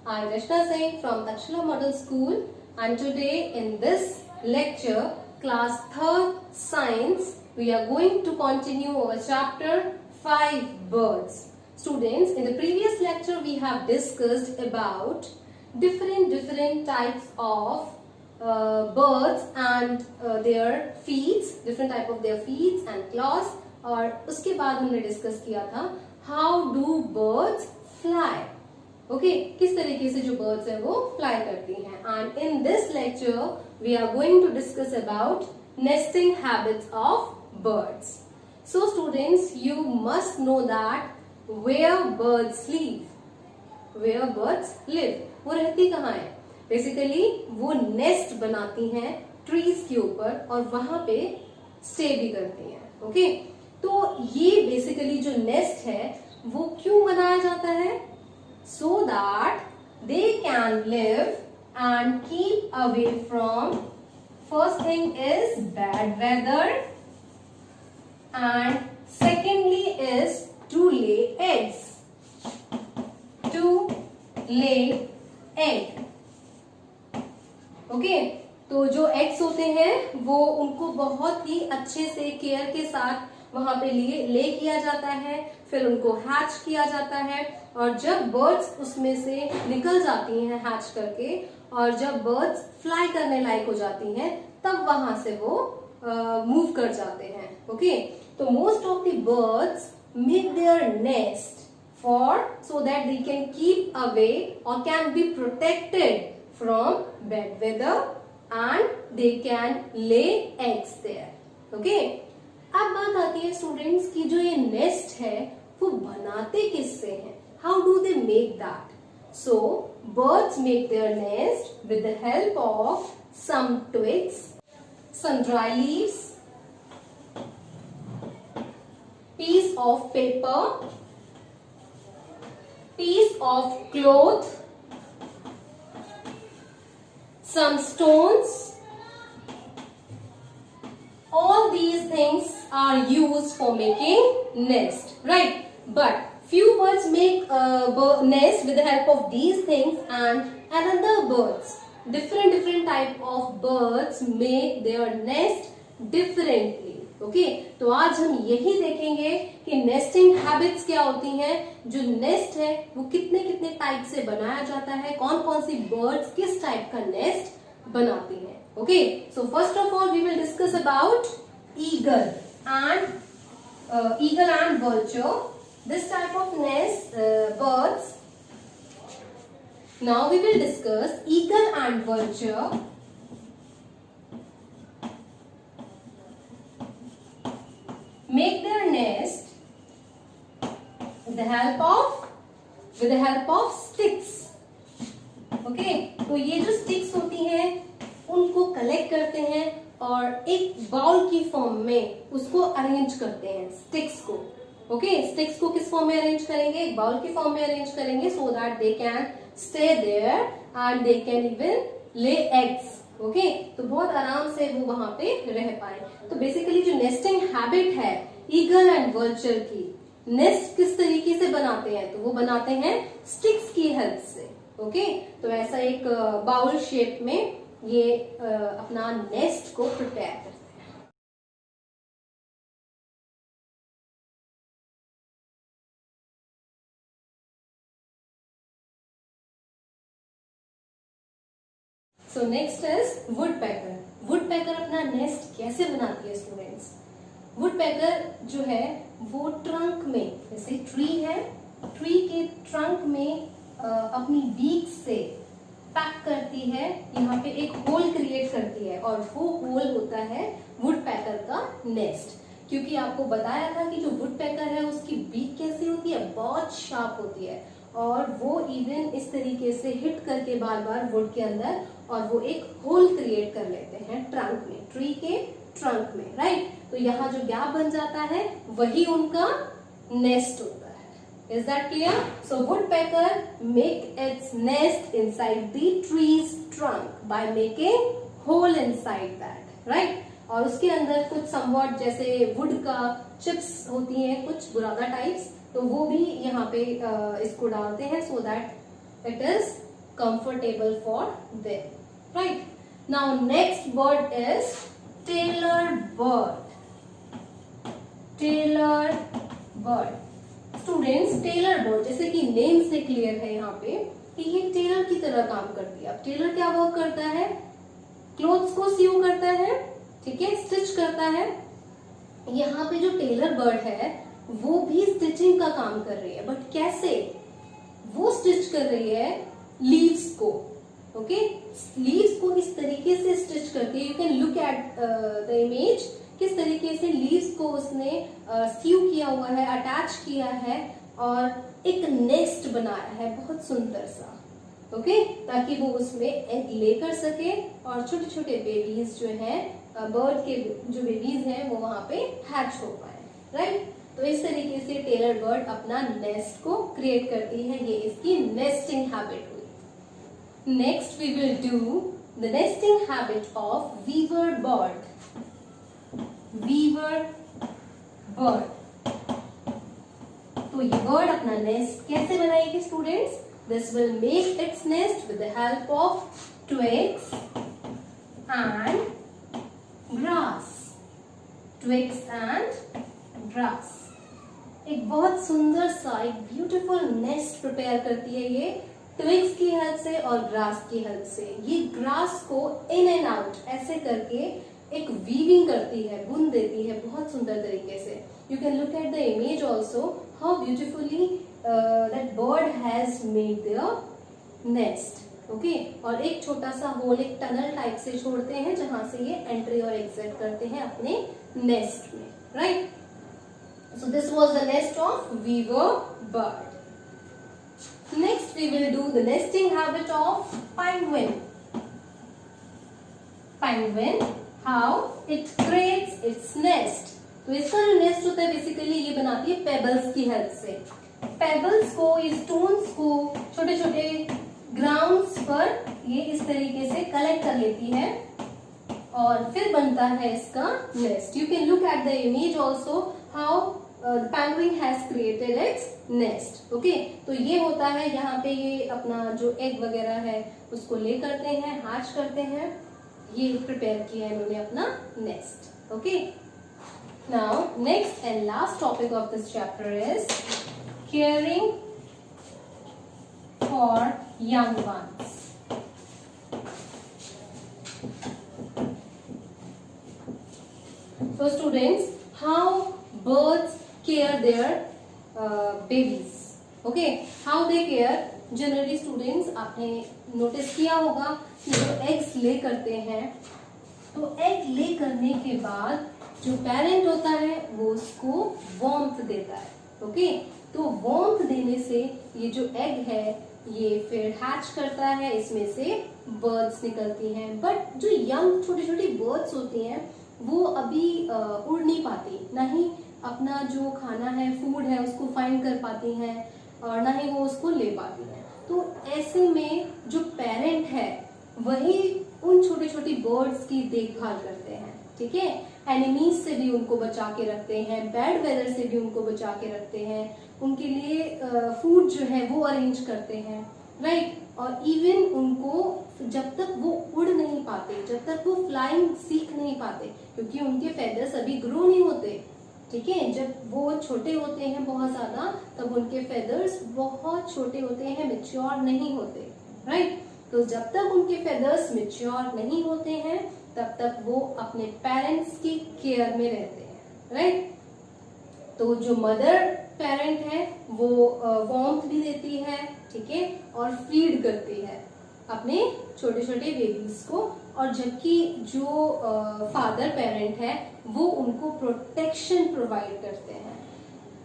I'm Rashna Singh from Takshila Model School, and today in this lecture, class 3rd science, we are going to continue our chapter 5 birds. Students, in the previous lecture we have discussed about different types of birds and their feet, different type of their feet and claws, और उसके बाद हमने discuss किया था how do birds fly. Okay, किस तरीके से जो बर्ड्स है वो फ्लाई करती हैं. And in this lecture we are going to discuss about nesting habits of birds. So students, you must know that where birds live, वो रहती कहाँ है. बेसिकली वो नेस्ट बनाती हैं ट्रीज के ऊपर और वहां पे स्टे भी करती हैं. ओके, तो ये बेसिकली जो नेस्ट है वो क्यों बनाया जाता है? So that they can live and keep away from, first thing is bad weather, and secondly is to lay eggs. To lay egg. Okay, तो जो एग्स होते हैं वो उनको बहुत ही अच्छे से केयर के साथ वहां पे ले किया जाता है, फिर उनको हैच किया जाता है, और जब बर्ड्स उसमें से निकल जाती हैं हैच करके, और जब बर्ड्स फ्लाई करने लायक हो जाती हैं तब वहां से वो मूव कर जाते हैं. ओके, तो most of the birds make their nest for so that they can keep away और can be protected from bad weather and they can lay eggs there. Okay, अब बात आती है स्टूडेंट्स की जो ये नेस्ट है वो बनाते किससे हैं? How do they make that? So birds make their nest with the help of some twigs, some dry leaves, piece of paper, piece of cloth, some stones. All these things are used for making nest, right? But few birds make nest with the help of these things, and another birds, different type of birds make their nest differently. Okay, तो आज हम यही देखेंगे कि nesting habits क्या होती हैं, जो नेस्ट है वो कितने टाइप से बनाया जाता है, कौन कौन सी बर्ड्स किस टाइप का नेस्ट बनाती हैं. Okay, so first of all we will discuss about eagle and vulture. This type of nest birds. Now we will discuss eagle and vulture. Make their nest with the help of sticks. Okay, तो ये जो sticks होती हैं उनको collect करते हैं और एक बाउल की फॉर्म में उसको अरेंज करते हैं स्टिक्स को. ओके, स्टिक्स को किस फॉर्म में अरेंज करेंगे? एक बाउल की फॉर्म में अरेंज करेंगे so that they can stay there and they can even lay eggs. Okay, तो बहुत आराम से वो वहां पे रह पाए. तो बेसिकली जो नेस्टिंग हैबिट है ईगल एंड वल्चर की, नेस्ट किस तरीके से बनाते हैं? तो वो बनाते हैं स्टिक्स की हेल्प से. ओके, तो ऐसा एक बाउल शेप में ये अपना नेस्ट को प्रिपेयर करते हैं. So next is woodpecker. Woodpecker अपना नेस्ट कैसे बनाती है स्टूडेंट्स? वुडपेकर जो है वो ट्रंक में, जैसे ट्री है, ट्री के ट्रंक में अपनी बीक से पैक करती है, यहाँ पे एक होल क्रिएट करती है, और वो होल होता है वुडपेकर का नेस्ट. क्योंकि आपको बताया था कि जो वुडपेकर है उसकी बीक कैसी होती है, बहुत शार्प होती है, और वो इवन इस तरीके से हिट करके बार बार वुड के अंदर, और वो एक होल क्रिएट कर लेते हैं ट्रंक में, ट्री के ट्रंक में, राइट? तो यहाँ जो गैप बन जाता है वही उनका नेस्ट होता है. Is that clear? So woodpecker make its nest inside the tree's trunk by making hole inside that, right? और उसके अंदर कुछ somewhat जैसे वुड का चिप्स होती हैं, कुछ बुरादा टाइप्स, तो वो भी यहाँ पे इसको डालते हैं so that it is comfortable for them, right? Now next bird is tailor bird. Tailor bird. Students, tailor bird जैसे कि नेम से क्लियर है यहाँ पे कि ये टेलर की तरह काम करती है। अब टेलर क्या वर्क करता है? क्लोथ्स को सीव करता है, ठीक है, स्टिच करता है। यहाँ पे जो टेलर बर्ड है वो भी स्टिचिंग का काम कर रही है, बट कैसे? वो स्टिच कर रही है लीव्स को, ओके, लीव्स को इस तरीके से स्टिच करके, you can look at the image, किस तरीके से लीव्स को उसने सीव किया हुआ है, अटैच किया है और एक नेस्ट बनाया है बहुत सुंदर सा, ओके, ताकि वो उसमें एग ले कर सके और छोटे छोटे बेबीज जो है, बर्ड के जो बेबीज हैं वो वहां पे हैच हो पाए, राइट? तो इस तरीके से टेलर बर्ड अपना नेस्ट को क्रिएट करती है, ये इसकी नेस्टिंग हैबिट हुई। Next we will do the nesting habit of weaver bird. Weaver bird, तो ये बर्ड अपना नेस्ट कैसे बनाएगी students? This will make its nest with the help of twigs and grass. Twigs and grass. एक बहुत सुंदर सा, एक ब्यूटीफुल नेस्ट प्रिपेयर करती है ये ट्विग्स की हेल्प से और ग्रास की हेल्प से। ये ग्रास को इन एंड आउट ऐसे करके एक वीविंग करती है, बुन देती है बहुत सुंदर तरीके से। You can look at the image also how beautifully that bird has made their nest, okay. और एक छोटा सा होल, एक टनल टाइप से छोड़ते हैं जहां से ये एंट्री और एग्जिट करते हैं अपने नेस्ट में, right? So this was the nest of weaver bird. Next we will do the nesting habit of penguin. Penguin, how it creates its nest. तो इसका जो नेस्ट होता है बेसिकली ये बनाती है पेबल्स की हेल्प से। पेबल्स को, स्टोन्स को छोटे छोटे ग्राउंड्स पर ये इस तरीके से कलेक्ट कर लेती है और फिर बनता है इसका nest. You can look at the image also how penguin has created its nest, okay. तो ये होता है, यहाँ पे ये अपना जो एग वगैरह है उसको ले करते हैं, हैच करते हैं, ये प्रिपेयर किया है इन्होंने अपना nest, okay. Now next and last topic of this chapter is caring for young ones. So students, how birds care their babies, okay? How they care? Generally students, आपने नोटिस किया होगा कि जो एग्स ले करते हैं, तो एग ले करने के बाद जो पेरेंट होता है वो उसको वार्मथ देता है, ओके? तो वार्मथ देने से ये जो एग है ये फिर हैच करता है, इसमें से बर्ड्स निकलती हैं। बट जो यंग छोटी छोटी बर्ड्स होती हैं वो अभी उड़ नहीं पाती, ना ही अपना जो खाना है, फूड है, उसको फाइंड कर पाती हैं और ना ही वो उसको ले पाती हैं। तो ऐसे में जो पेरेंट है वही उन छोटी छोटी बर्ड्स की देखभाल करते हैं, ठीक है? एनिमीज से भी उनको बचा के रखते हैं, बैड वेदर से भी उनको बचा के रखते हैं, उनके लिए फूड जो है वो अरेंज करते हैं, राइट? और इवन उनको जब तक वो उड़ नहीं पाते, जब तक वो फ्लाइंग सीख नहीं पाते, क्योंकि उनके फेदर्स अभी ग्रो नहीं होते, ठीक है? जब वो छोटे होते हैं बहुत ज्यादा, तब उनके फेदर्स बहुत छोटे होते हैं, मैच्योर नहीं होते, राइट? तो जब तक उनके फेदर्स मैच्योर नहीं होते हैं तब तक वो अपने पेरेंट्स की केयर में रहते हैं, राइट? तो जो मदर पेरेंट है वो वार्मथ भी देती है, ठीक है, और फीड करती है अपने छोटे छोटे बेबीज को, और जबकि जो फादर पेरेंट है वो उनको प्रोटेक्शन प्रोवाइड करते हैं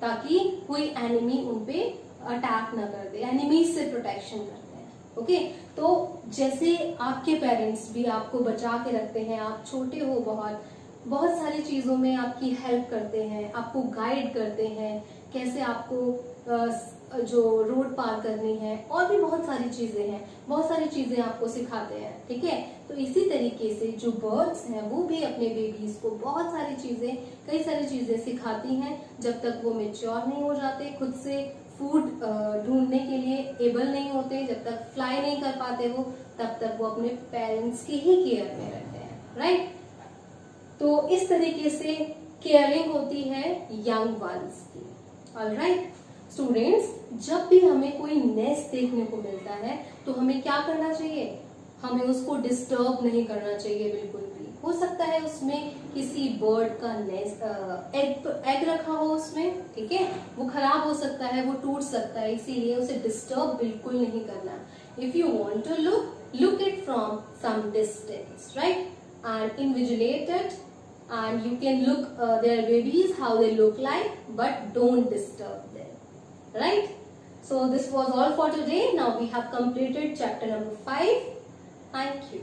ताकि कोई एनिमी उनपे अटैक ना कर दे, एनिमीज से प्रोटेक्शन करते हैं, ओके? तो जैसे आपके पेरेंट्स भी आपको बचा के रखते हैं, आप छोटे हो बहुत सारी चीजों में आपकी हेल्प करते हैं, आपको गाइड करते हैं, कैसे आपको जो रोड पार करनी है, और भी बहुत सारी चीजें हैं, बहुत सारी चीजें आपको सिखाते हैं, ठीक है? तो इसी तरीके से जो बर्ड्स हैं वो भी अपने बेबीज को बहुत सारी चीजें, कई सारी चीजें सिखाती हैं जब तक वो मैच्योर नहीं हो जाते, खुद से फूड ढूंढने के लिए एबल नहीं होते, जब तक फ्लाई नहीं कर पाते वो, तब तक वो अपने पेरेंट्स की ही केयर में रहते हैं, राइट। तो इस तरीके से केयरिंग होती है यंग वंस की। ऑलराइट स्टूडेंट्स, जब भी हमें कोई नेस्ट देखने को मिलता है तो हमें क्या करना चाहिए, हमें उसको डिस्टर्ब नहीं करना चाहिए बिल्कुल भी। हो सकता है उसमें किसी बर्ड का नेस्ट एग रखा हो उसमें, ठीक है, वो खराब हो सकता है, वो टूट सकता है, इसीलिए उसे डिस्टर्ब बिल्कुल नहीं करना। If you want to look it from some distance, right, and invigilate it, and you can look their babies how they look like, but don't disturb them, right? So this was all for today. Now we have completed chapter number 5. Thank you.